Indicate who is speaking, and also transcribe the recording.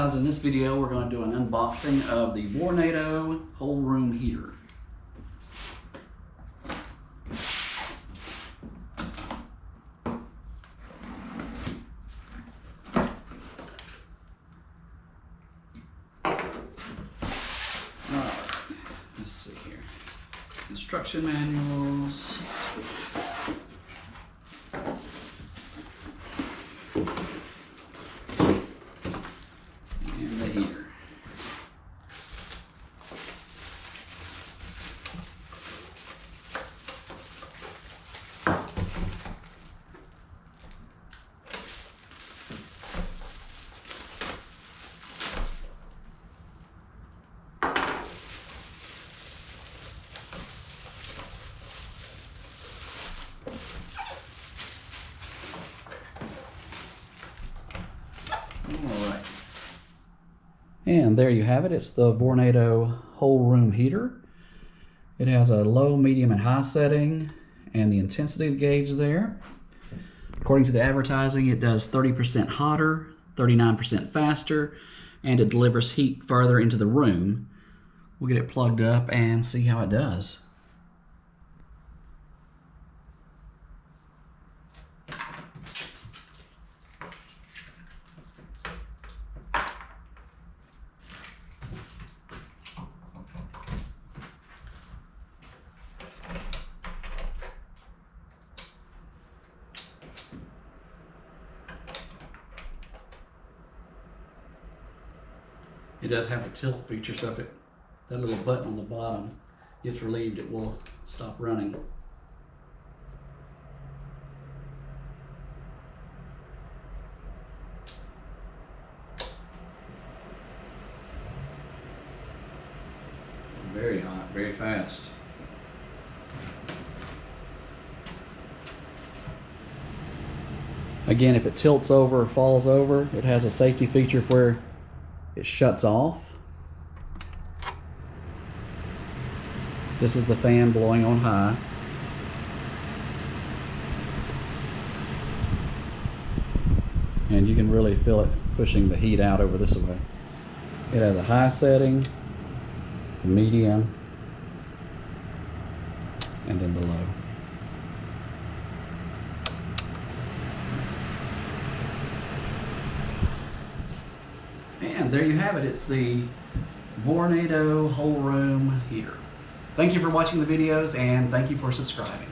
Speaker 1: guys, in this video we're going to do an unboxing of the Vornado whole room heater. Alright, let's see here. Instruction manuals. And the heater. Alright. And there you have it. It's the Vornado whole room heater. It has a low, medium, and high setting and the intensity gauge there. According to the advertising, it does 30% hotter, 39% faster, and it delivers heat farther into the room. We'll get it plugged up and see how it does. It does have the tilt feature, so if that little button on the bottom gets relieved, it will stop running. Very hot, very fast. Again, if it tilts over or falls over, it has a safety feature where it shuts off. This is the fan blowing on high. And you can really feel it pushing the heat out over this way. It has a high setting, a medium, and then the low. And there you have it. It's the Vornado whole room heater. Thank you for watching the videos, and thank you for subscribing.